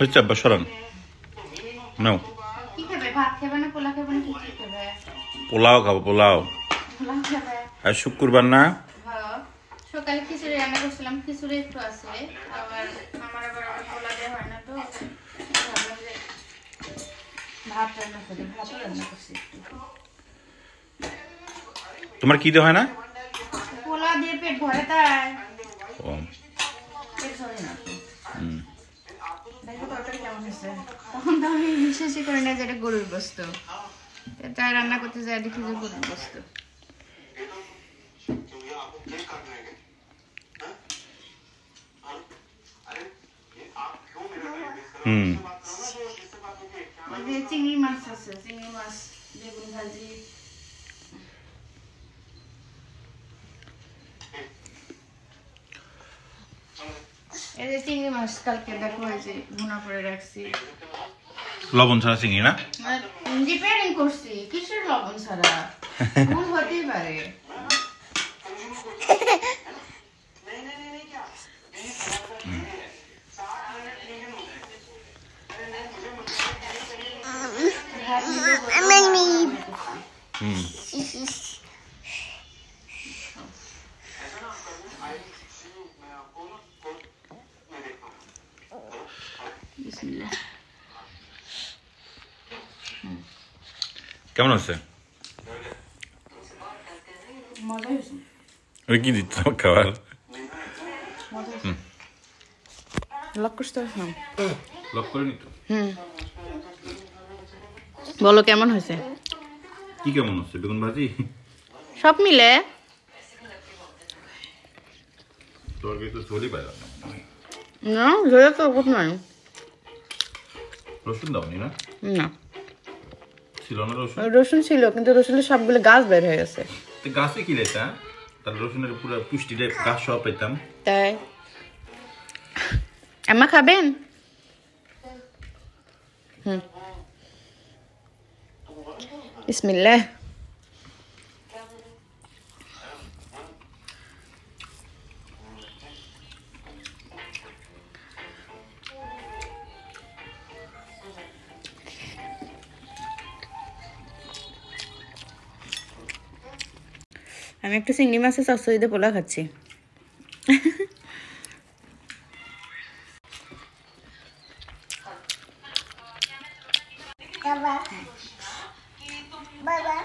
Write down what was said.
হচ্ছে আব্বা সরান নাও কি খাবে ভাত খাবে না পোলা খাবে না কি খাবে পোলাও খাবো পোলাও খাবে আর শুক্রবার না হ্যাঁ সকালে খিচুড়ি রান্না করছিলাম খিচুড়ি একটু আছে আবার আমার পোলা দেওয়া হয় না তো ভাবলাম যে ভাত রান্না করি ভাত রান্না করছি তোমার কি দেওয়া হয় না পোলা দিয়ে পেট ভরে তাই ও পেট ভরে না দেখো তরকারি কেমন হয়েছে তখন তো আমি বিশ্বাসই করি না যে এটা গরুর গোস্ত তাই রান্না করতে যাই দেখি যে গরুর গোস্ত চিংড়ি মাছ আছে চিংড়ি মাছ বেগুন ভাজি এই যে চিংড়ি মাছ কালকে দেখো এই যে ভুনা করে রাখছি লবণ ছাড়া চিংড়ি না রিপেয়ারিং করছি কিসের লবণ ছাড়া ভুল হতেই পারে কেমন হচ্ছে ওই কি দিচ্ছ খাবার লক করতে লক করে নিত বলো কেমন হয়েছে কি কেমন হচ্ছে বেগুন ভাজি সব মিলে তরকারি তো ঝোলই পাইলাম না জোরে তো খুব নাই রসুন দাওনি না না ছিল না রসুন রসুন ছিল কিন্তু রসুনের সবগুলো গাছ বের হয়ে গেছে গাছে কি লেতা তার রসুনের পুরো পুষ্টিটা গাছ সব পেতাম তাই আম্মা খাবেন বিসমিল্লাহ আমি একটা চিংড়ি মাছের চচ্চড়িতে পোলা খাচ্ছি বাবা